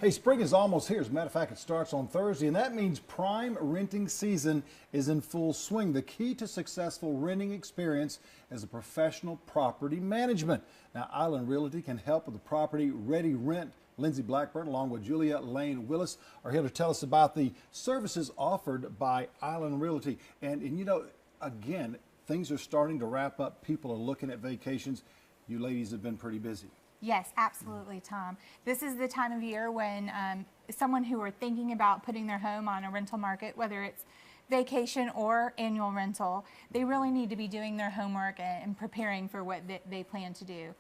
Hey, spring is almost here. As a matter of fact, it starts on Thursday, and that means prime renting season is in full swing. The key to successful renting experience is a professional property management. Now, Island Realty can help with the property ready rent. Lindsay Blackburn, along with Julia Lane Willis, are here to tell us about the services offered by Island Realty. And you know, again, things are starting to wrap up. People are looking at vacations. You ladies have been pretty busy. Yes, absolutely, Tom. This is the time of year when someone who are thinking about putting their home on a rental market, whether it's vacation or annual rental, they really need to be doing their homework and preparing for what they plan to do.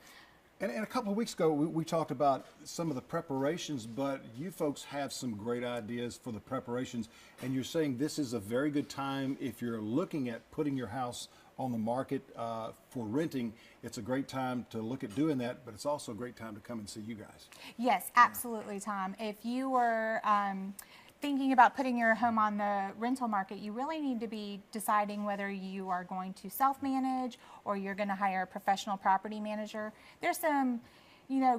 And a couple of weeks ago, we talked about some of the preparations, but you folks have some great ideas for the preparations. And you're saying this is a very good time if you're looking at putting your house on the market for renting. It's a great time to look at doing that, but it's also a great time to come and see you guys. Yes, absolutely, Tom. If you were thinking about putting your home on the rental market, you really need to be deciding whether you are going to self-manage or you're going to hire a professional property manager. There's some,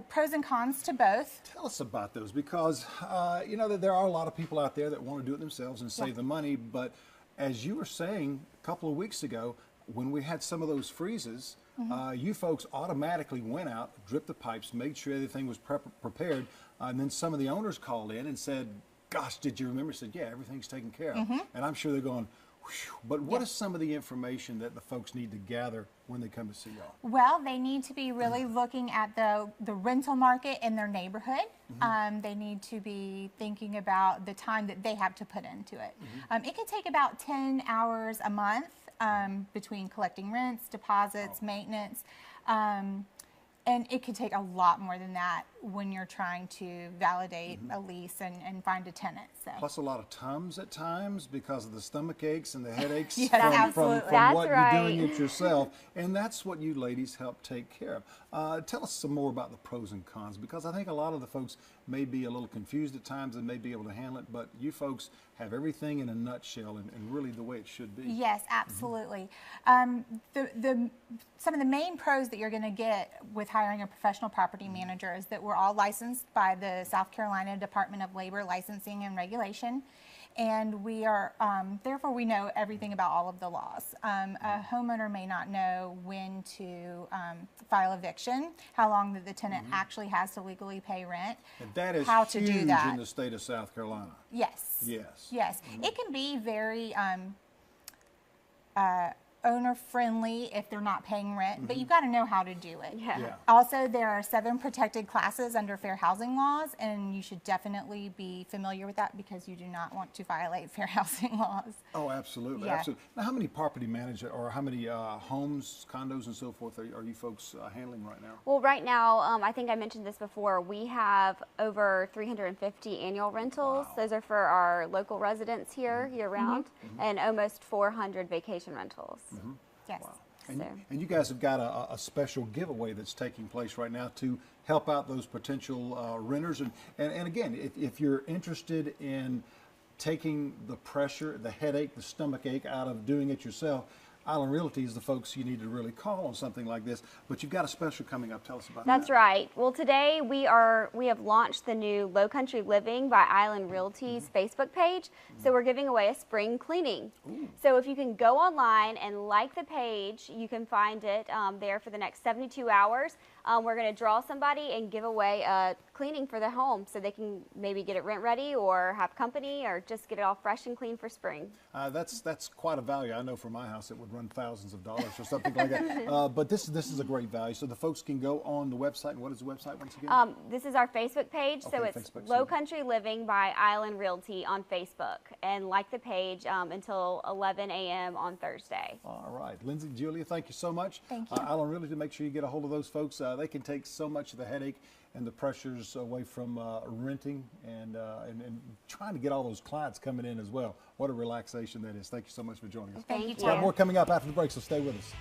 pros and cons to both. Tell us about those, because you know that there are a lot of people out there that want to do it themselves and save the money, but as you were saying a couple of weeks ago, when we had some of those freezes, you folks automatically went out, dripped the pipes, made sure everything was prepared, and then some of the owners called in and said, gosh, did you remember? Said, yeah, everything's taken care of. And I'm sure they're going, whew. But what is some of the information that the folks need to gather when they come to see y'all? Well, they need to be really looking at the rental market in their neighborhood. They need to be thinking about the time that they have to put into it. It can take about 10 hours a month between collecting rents, deposits, maintenance. And it could take a lot more than that when you're trying to validate a lease and find a tenant. So. Plus a lot of Tums at times because of the stomach aches and the headaches absolutely. from what you're doing it yourself. And that's what you ladies help take care of. Tell us some more about the pros and cons, because I think a lot of the folks may be a little confused at times and may be able to handle it, but you folks have everything in a nutshell and really the way it should be. Yes, absolutely. Some of the main pros that you're going to get with hiring a professional property manager is that we're all licensed by the South Carolina Department of Labor Licensing and Regulation, and we are therefore we know everything about all of the laws. A homeowner may not know when to file eviction, how long that the tenant actually has to legally pay rent, and that is how huge to do that in the state of South Carolina. Yes. Yes. Yes. It can be very owner friendly if they're not paying rent, but you've got to know how to do it. Also, there are 7 protected classes under fair housing laws, and you should definitely be familiar with that because you do not want to violate fair housing laws. Oh, absolutely, absolutely. Now, how many property managers or how many homes, condos, and so forth are you folks handling right now? Well, right now, I think I mentioned this before, we have over 350 annual rentals. Wow. Those are for our local residents here year-round, and almost 400 vacation rentals. Yes. Wow. And you guys have got a special giveaway that's taking place right now to help out those potential renters. And again, if you're interested in taking the pressure, the headache, the stomach ache out of doing it yourself, Island Realty is the folks you need to really call on something like this. But you've got a special coming up. Tell us about that. That's right. Well, today we have launched the new Lowcountry Living by Island Realty's Facebook page. So we're giving away a spring cleaning. So if you can go online and like the page, you can find it there for the next 72 hours. We're going to draw somebody and give away a cleaning for their home so they can maybe get it rent ready or have company or just get it all fresh and clean for spring. That's quite a value. I know for my house it would run thousands of dollars or something like that. But this is a great value. So the folks can go on the website. And what is the website once again? This is our Facebook page. Okay, so it's Facebook, Lowcountry Living by Island Realty on Facebook. And like the page until 11 a.m. on Thursday. All right. Lindsay, Julia, thank you so much. Thank you. Island Realty, to make sure you get a hold of those folks. They can take so much of the headache and the pressures away from renting and trying to get all those clients coming in as well. What a relaxation that is. Thank you so much for joining us. Thank you, We've got more coming up after the break, so stay with us.